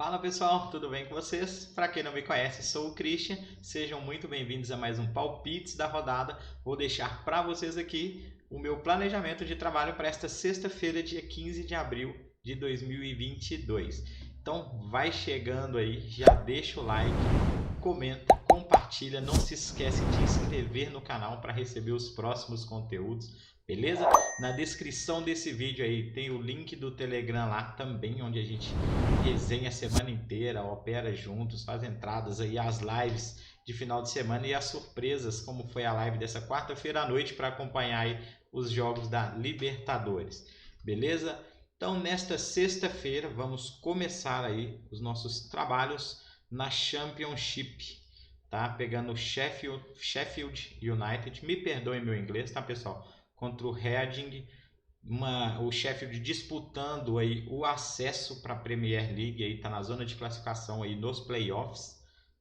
Fala pessoal, tudo bem com vocês? Para quem não me conhece, sou o Christian. Sejam muito bem-vindos a mais um Palpites da Rodada. Vou deixar para vocês aqui o meu planejamento de trabalho para esta sexta-feira, dia 15 de abril de 2022. Então vai chegando aí, já deixa o like, comenta, compartilha, não se esquece de se inscrever no canal para receber os próximos conteúdos, beleza? Na descrição desse vídeo aí tem o link do Telegram lá também, onde a gente resenha a semana inteira, opera juntos, faz entradas aí, as lives de final de semana e as surpresas, como foi a live dessa quarta-feira à noite para acompanhar aí os jogos da Libertadores, beleza? Então nesta sexta-feira vamos começar aí os nossos trabalhos na Championship, tá? Pegando o Sheffield United, me perdoem meu inglês, tá pessoal? Contra o Reading, o Sheffield disputando aí o acesso para a Premier League, aí tá na zona de classificação aí nos playoffs,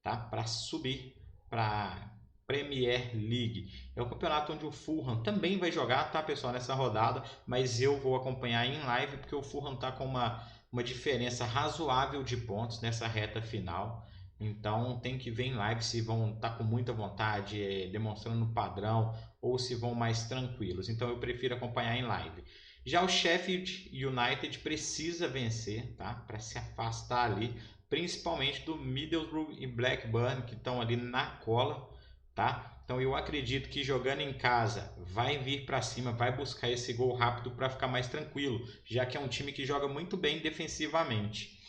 tá? Para subir para Premier League. É o campeonato onde o Fulham também vai jogar, tá pessoal, nessa rodada, mas eu vou acompanhar em live porque o Fulham tá com uma diferença razoável de pontos nessa reta final. Então tem que ver em live se vão estar com muita vontade, demonstrando padrão, ou se vão mais tranquilos. Então eu prefiro acompanhar em live. Já o Sheffield United precisa vencer, tá? Para se afastar ali, principalmente do Middlesbrough e Blackburn, que estão ali na cola, tá? Então eu acredito que jogando em casa vai vir para cima, vai buscar esse gol rápido para ficar mais tranquilo, já que é um time que joga muito bem defensivamente.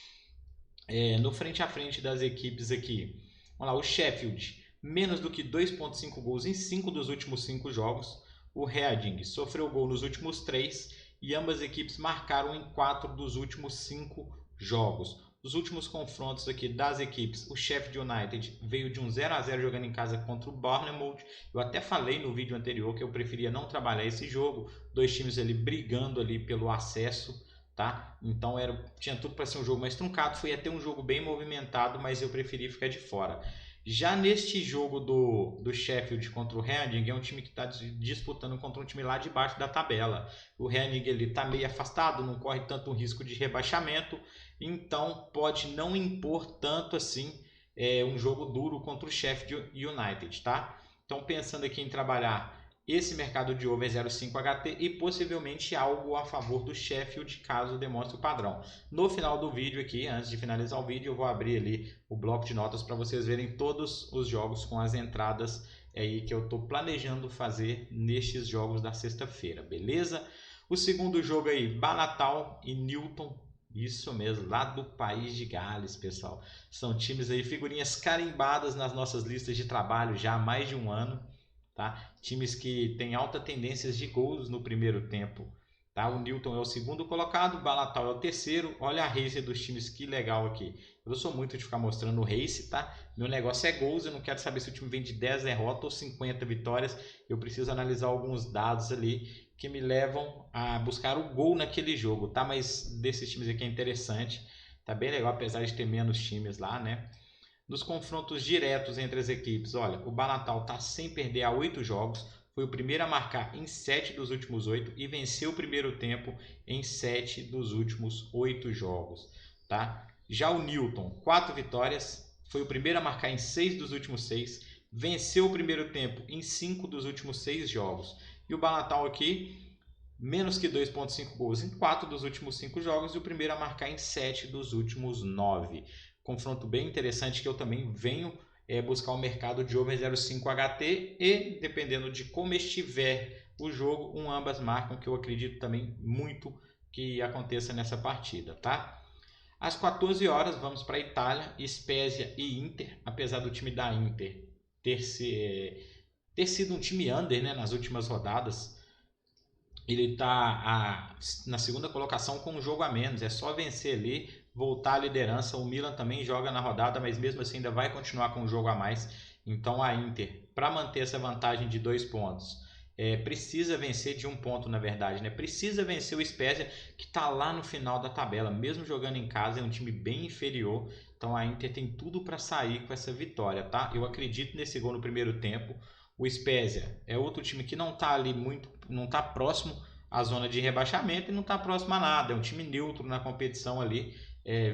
No frente a frente das equipes aqui, vamos lá, o Sheffield, menos do que 2,5 gols em 5 dos últimos 5 jogos. O Reading sofreu gol nos últimos 3 e ambas equipes marcaram em 4 dos últimos 5 jogos. Os últimos confrontos aqui das equipes, o Sheffield United veio de um 0-0 jogando em casa contra o Bournemouth. Eu até falei no vídeo anterior que eu preferia não trabalhar esse jogo, dois times ali brigando ali pelo acesso. Tá? Então tinha tudo para ser um jogo mais truncado, foi até um jogo bem movimentado, mas eu preferi ficar de fora. Já neste jogo do Sheffield contra o Reading, é um time que está disputando contra um time lá de baixo da tabela. O Reading está meio afastado, não corre tanto risco de rebaixamento, então pode não impor tanto assim um jogo duro contra o Sheffield United. Tá? Então pensando aqui em trabalhar esse mercado de over 0,5 HT e possivelmente algo a favor do Sheffield, caso demonstre o padrão. No final do vídeo aqui, antes de finalizar o vídeo, eu vou abrir ali o bloco de notas para vocês verem todos os jogos com as entradas aí que eu estou planejando fazer nestes jogos da sexta-feira, beleza? O segundo jogo aí, Banatal e Newton. Isso mesmo, lá do país de Gales, pessoal. São times aí, figurinhas carimbadas nas nossas listas de trabalho já há mais de um ano. Tá? Times que têm alta tendências de gols no primeiro tempo. Tá? O Newton é o segundo colocado, o Balatal é o terceiro. Olha a race dos times, que legal aqui. Eu sou muito de ficar mostrando o race, tá? Meu negócio é gols, eu não quero saber se o time vem de 10 derrotas ou 50 vitórias. Eu preciso analisar alguns dados ali que me levam a buscar o gol naquele jogo, tá? Mas desses times aqui é interessante. Tá bem legal, apesar de ter menos times lá, né? Nos confrontos diretos entre as equipes, olha, o Banatal está sem perder há 8 jogos, foi o primeiro a marcar em 7 dos últimos 8 e venceu o primeiro tempo em 7 dos últimos 8 jogos. Tá? Já o Newton, 4 vitórias, foi o primeiro a marcar em 6 dos últimos 6, venceu o primeiro tempo em 5 dos últimos 6 jogos. E o Banatal aqui, menos que 2,5 gols em 4 dos últimos 5 jogos e o primeiro a marcar em 7 dos últimos 9. Confronto bem interessante que eu também venho buscar o mercado de over 0,5 HT e dependendo de como estiver o jogo, ambas marcam, que eu acredito também muito que aconteça nessa partida, tá? Às 14 horas vamos para a Itália, Spezia e Inter, apesar do time da Inter ter sido um time under, né, nas últimas rodadas. Ele está na segunda colocação com um jogo a menos, é só vencer ali, voltar à liderança. O Milan também joga na rodada, mas mesmo assim ainda vai continuar com um jogo a mais. Então a Inter, para manter essa vantagem de 2 pontos, precisa vencer de 1 ponto, na verdade, né? Precisa vencer o Spezia, que está lá no final da tabela, mesmo jogando em casa, é um time bem inferior. Então a Inter tem tudo para sair com essa vitória, tá? Eu acredito nesse gol no primeiro tempo. O Spezia é outro time que não está ali muito, não está próximo à zona de rebaixamento e não está próximo a nada. É um time neutro na competição ali.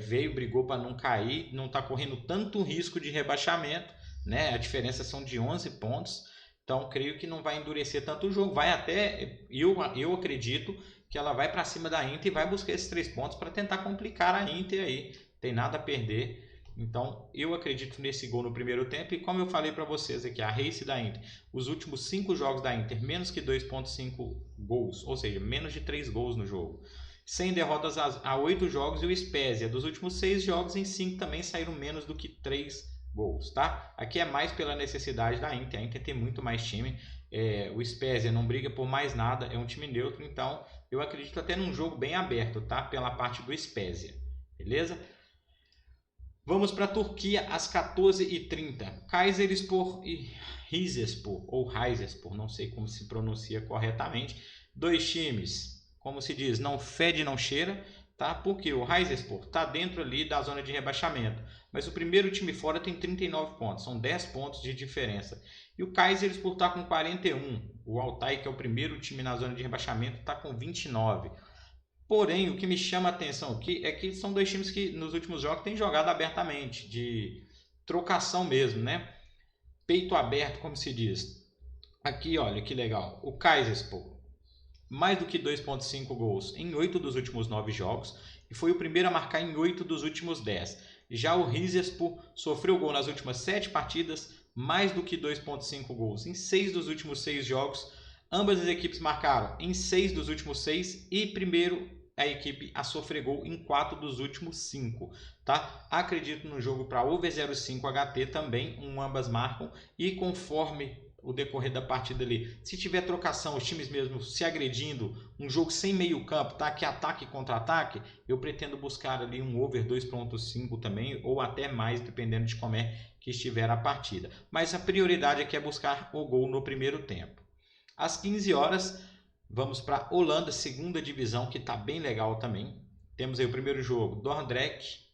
veio, brigou para não cair, não está correndo tanto risco de rebaixamento, né? A diferença são de 11 pontos, então creio que não vai endurecer tanto o jogo. Vai até, eu acredito que ela vai para cima da Inter e vai buscar esses 3 pontos para tentar complicar a Inter aí. Tem nada a perder. Então eu acredito nesse gol no primeiro tempo. E como eu falei para vocês aqui, a race da Inter, os últimos 5 jogos da Inter, menos que 2,5 gols, ou seja, menos de 3 gols no jogo. Sem derrotas a 8 jogos, e o Spezia, dos últimos 6 jogos, em 5 também saíram menos do que 3 gols, tá? Aqui é mais pela necessidade da Inter. A Inter tem muito mais time. O Spezia não briga por mais nada, é um time neutro, então eu acredito até num jogo bem aberto, tá? Pela parte do Spezia, beleza? Vamos para a Turquia às 14h30. Kayserispor e Rizespor, ou Rizespor, não sei como se pronuncia corretamente. 2 times, como se diz, não fede, não cheira, tá? Porque o Rizespor está dentro ali da zona de rebaixamento, mas o primeiro time fora tem 39 pontos, são 10 pontos de diferença. E o Kayserispor está com 41, o Altay, que é o primeiro time na zona de rebaixamento, está com 29. Porém, o que me chama a atenção aqui é que são 2 times que nos últimos jogos têm jogado abertamente, de trocação mesmo, né? Peito aberto, como se diz. Aqui, olha que legal. O Kayserispor, mais do que 2,5 gols em 8 dos últimos 9 jogos e foi o primeiro a marcar em 8 dos últimos 10. Já o Rizespor sofreu gol nas últimas 7 partidas, mais do que 2,5 gols em 6 dos últimos 6 jogos. Ambas as equipes marcaram em 6 dos últimos 6 e primeiro a equipe a sofrer gol em 4 dos últimos 5, tá? Acredito no jogo para over 0,5 HT também, ambas marcam, e conforme o decorrer da partida ali, se tiver trocação, os times mesmo se agredindo, um jogo sem meio campo, tá? Que ataque e contra-ataque, eu pretendo buscar ali um over 2,5 também, ou até mais, dependendo de como é que estiver a partida. Mas a prioridade aqui é buscar o gol no primeiro tempo. Às 15 horas, vamos para a Holanda, segunda divisão, que está bem legal também. Temos aí o primeiro jogo, Dordrecht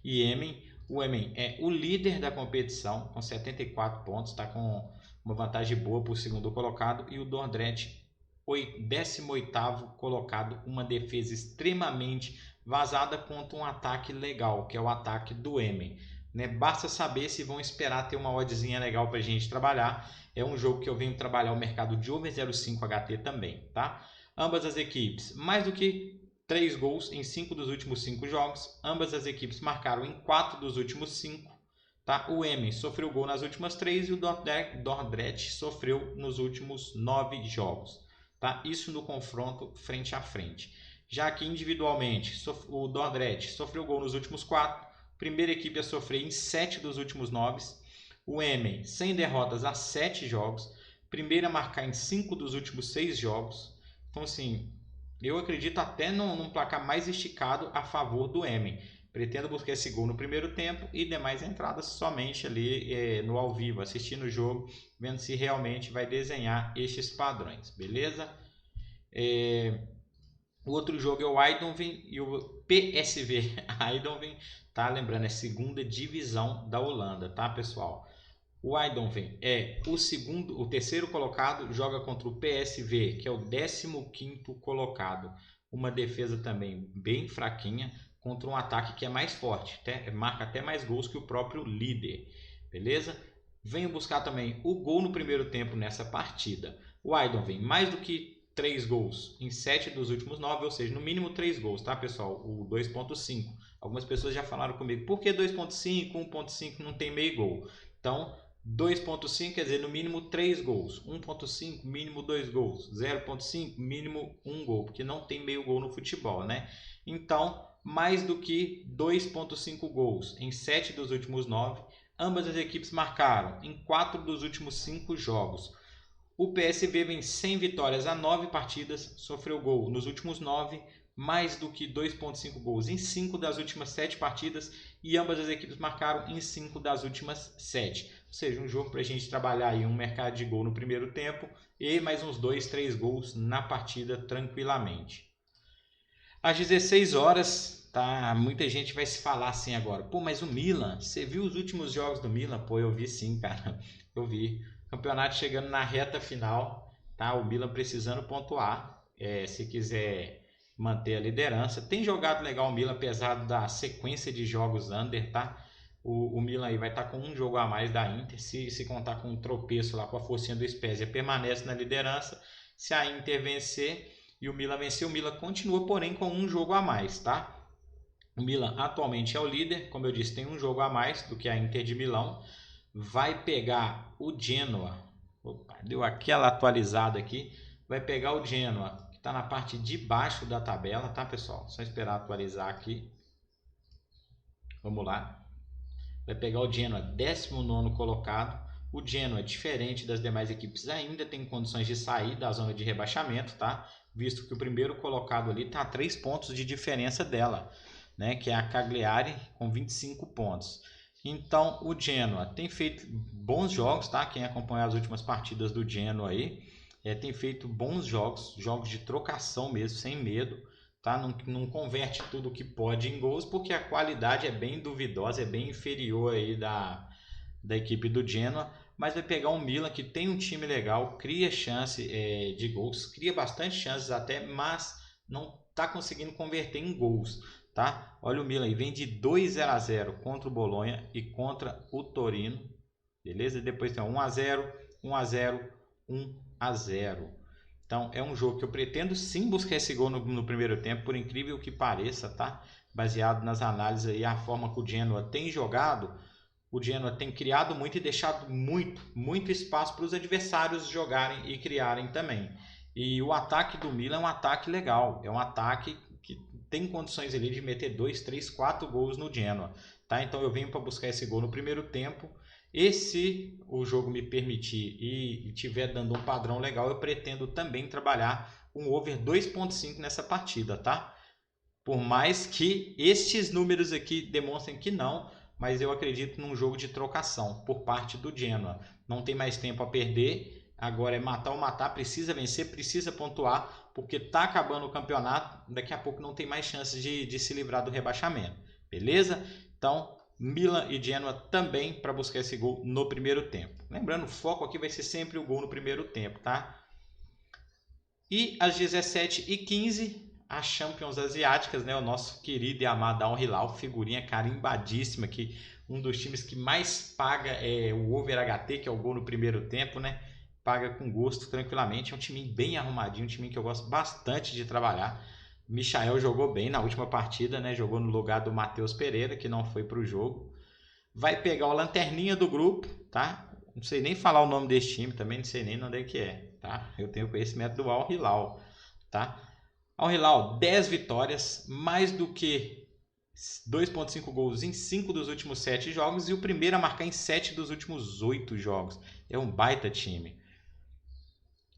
e Emmen. O Emmen é o líder da competição, com 74 pontos, está com uma vantagem boa para o segundo colocado. E o Dordrecht, 18º colocado, uma defesa extremamente vazada contra um ataque legal, que é o ataque do Emmen. Né? Basta saber se vão esperar ter uma oddzinha legal para a gente trabalhar. É um jogo que eu venho trabalhar o mercado de over 0,5 HT também, tá? Ambas as equipes, mais do que 3 gols em 5 dos últimos 5 jogos. Ambas as equipes marcaram em 4 dos últimos 5. Tá? O Emmen sofreu gol nas últimas 3 e o Dordrecht sofreu nos últimos 9 jogos. Tá? Isso no confronto frente a frente. Já que individualmente, o Dordrecht sofreu gol nos últimos 4. Primeira equipe a sofrer em 7 dos últimos 9. O Emmen, sem derrotas há 7 jogos. Primeira a marcar em 5 dos últimos 6 jogos. Então, assim, eu acredito até num placar mais esticado a favor do Emmen. Pretendo buscar esse gol no primeiro tempo e demais entradas somente ali no ao vivo, assistindo o jogo, vendo se realmente vai desenhar estes padrões, beleza? O outro jogo é o Eindhoven e o PSV Eindhoven, tá? Lembrando, é segunda divisão da Holanda, tá, pessoal? O Eindhoven é o terceiro colocado, joga contra o PSV, que é o 15º colocado. Uma defesa também bem fraquinha contra um ataque que é mais forte, marca até mais gols que o próprio líder, beleza? Venho buscar também o gol no primeiro tempo nessa partida. O Eindhoven, mais do que 3 gols em 7 dos últimos 9, ou seja, no mínimo 3 gols, tá, pessoal? O 2,5. Algumas pessoas já falaram comigo, por que 2,5? 1,5 não tem meio gol. Então, 2,5 quer dizer no mínimo 3 gols, 1,5 mínimo 2 gols, 0,5 mínimo 1 gol, porque não tem meio gol no futebol, né? Então, mais do que 2,5 gols em 7 dos últimos 9, ambas as equipes marcaram em 4 dos últimos 5 jogos. O PSV vem sem vitórias há 9 partidas, sofreu gol nos últimos 9, mais do que 2,5 gols em 5 das últimas 7 partidas e ambas as equipes marcaram em 5 das últimas 7. Ou seja, um jogo para a gente trabalhar aí um mercado de gol no primeiro tempo e mais uns 2, 3 gols na partida tranquilamente. Às 16 horas, tá? Muita gente vai se falar assim agora. Pô, mas o Milan, você viu os últimos jogos do Milan? Pô, eu vi sim, cara. Eu vi. Campeonato chegando na reta final, tá? O Milan precisando pontuar. Se quiser manter a liderança. Tem jogado legal o Milan, apesar da sequência de jogos under, tá? O Milan aí vai estar com um jogo a mais da Inter, se contar com um tropeço lá com a forcinha do Spezia, permanece na liderança. Se a Inter vencer e o Milan vencer, o Milan continua, porém, com um jogo a mais, tá? O Milan atualmente é o líder, como eu disse, tem um jogo a mais do que a Inter de Milão. Vai pegar o Genoa, opa, deu aquela atualizada aqui, vai pegar o Genoa, que está na parte de baixo da tabela, tá, pessoal? Só esperar atualizar aqui. Vamos lá. Vai pegar o Genoa, 19º colocado. O Genoa, diferente das demais equipes, ainda tem condições de sair da zona de rebaixamento, tá? Visto que o primeiro colocado ali está a 3 pontos de diferença dela, né? Que é a Cagliari, com 25 pontos. Então, o Genoa tem feito bons jogos, tá? Quem acompanha as últimas partidas do Genoa aí, tem feito bons jogos, jogos de trocação mesmo, sem medo. Tá? Não converte tudo que pode em gols, porque a qualidade é bem duvidosa, é bem inferior aí da equipe do Genoa, mas vai pegar um Milan que tem um time legal, cria chance de gols, cria bastante chances até, mas não está conseguindo converter em gols. Tá? Olha o Milan aí, vem de 2-0 contra o Bolonha e contra o Torino, beleza? E depois tem 1-0, 1-0, 1-0. Então, é um jogo que eu pretendo sim buscar esse gol no primeiro tempo, por incrível que pareça, tá? Baseado nas análises aí, a forma que o Genoa tem jogado, o Genoa tem criado muito e deixado muito espaço para os adversários jogarem e criarem também. E o ataque do Milan é um ataque legal, é um ataque que tem condições ali de meter 2, 3, 4 gols no Genoa, tá? Então, eu venho para buscar esse gol no primeiro tempo. E se o jogo me permitir e estiver dando um padrão legal, eu pretendo também trabalhar um over 2.5 nessa partida, tá? Por mais que estes números aqui demonstrem que não, mas eu acredito num jogo de trocação por parte do Genoa. Não tem mais tempo a perder, agora é matar ou matar, precisa vencer, precisa pontuar, porque tá acabando o campeonato, daqui a pouco não tem mais chances de se livrar do rebaixamento, beleza? Então, Milan e Genoa também para buscar esse gol no primeiro tempo. Lembrando, o foco aqui vai ser sempre o gol no primeiro tempo, tá? E às 17h15, as Champions Asiáticas, né? O nosso querido e amado Al Hilal, figurinha carimbadíssima aqui, um dos times que mais paga o Over HT, que é o gol no primeiro tempo, né? Paga com gosto, tranquilamente. É um time bem arrumadinho, um time que eu gosto bastante de trabalhar. Michael jogou bem na última partida, né? Jogou no lugar do Matheus Pereira, que não foi para o jogo. Vai pegar o lanterninha do grupo, tá? Não sei nem falar o nome desse time, também não sei nem onde é que é, tá? Eu tenho conhecimento do Al Hilal, tá? Al Hilal, 10 vitórias, mais do que 2.5 gols em 5 dos últimos 7 jogos e o primeiro a marcar em 7 dos últimos 8 jogos. É um baita time.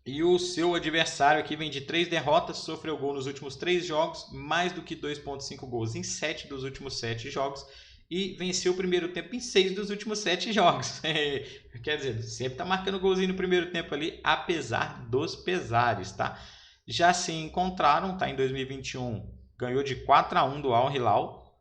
E o seu adversário aqui vem de 3 derrotas, sofreu gol nos últimos 3 jogos, mais do que 2.5 gols em 7 dos últimos 7 jogos e venceu o primeiro tempo em 6 dos últimos 7 jogos. Quer dizer, sempre está marcando golzinho no primeiro tempo ali, apesar dos pesares, tá? Já se encontraram, tá? Em 2021, ganhou de 4-1 do Al Hilal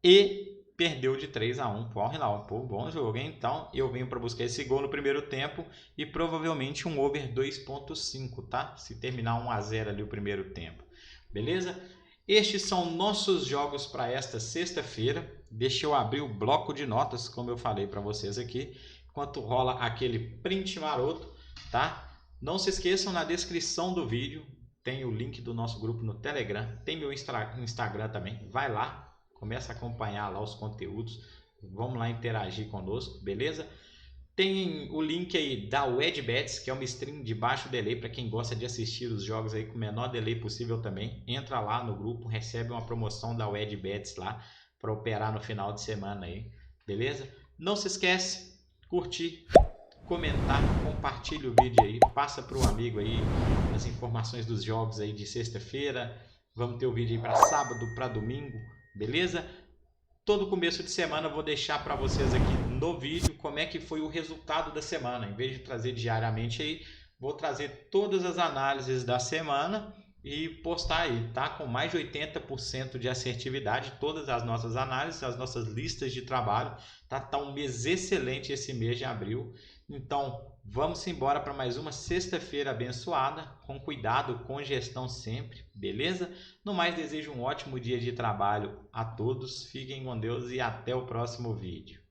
e perdeu de 3-1 para o Al Hilal. Pô, bom jogo, hein? Então, eu venho para buscar esse gol no primeiro tempo e provavelmente um over 2.5, tá? Se terminar 1-0 ali o primeiro tempo. Beleza? Estes são nossos jogos para esta sexta-feira. Deixa eu abrir o bloco de notas, como eu falei para vocês aqui, enquanto rola aquele print maroto, tá? Não se esqueçam, na descrição do vídeo tem o link do nosso grupo no Telegram, tem meu Instagram também. Vai lá. Começa a acompanhar lá os conteúdos. Vamos lá interagir conosco, beleza? Tem o link aí da WedBets, que é uma stream de baixo delay para quem gosta de assistir os jogos aí com o menor delay possível também. Entra lá no grupo, recebe uma promoção da WedBets lá para operar no final de semana aí, beleza? Não se esquece, curtir, comentar, compartilha o vídeo aí, passa para o amigo aí as informações dos jogos aí de sexta-feira. Vamos ter o vídeo aí para sábado, para domingo. Beleza? Todo começo de semana eu vou deixar para vocês aqui no vídeo como é que foi o resultado da semana. Em vez de trazer diariamente aí, vou trazer todas as análises da semana e postar aí, tá? Com mais de 80% de assertividade, todas as nossas análises, as nossas listas de trabalho, tá? Tá um mês excelente esse mês de abril. Então, vamos embora para mais uma sexta-feira abençoada, com cuidado, com gestão sempre, beleza? No mais, desejo um ótimo dia de trabalho a todos, fiquem com Deus e até o próximo vídeo.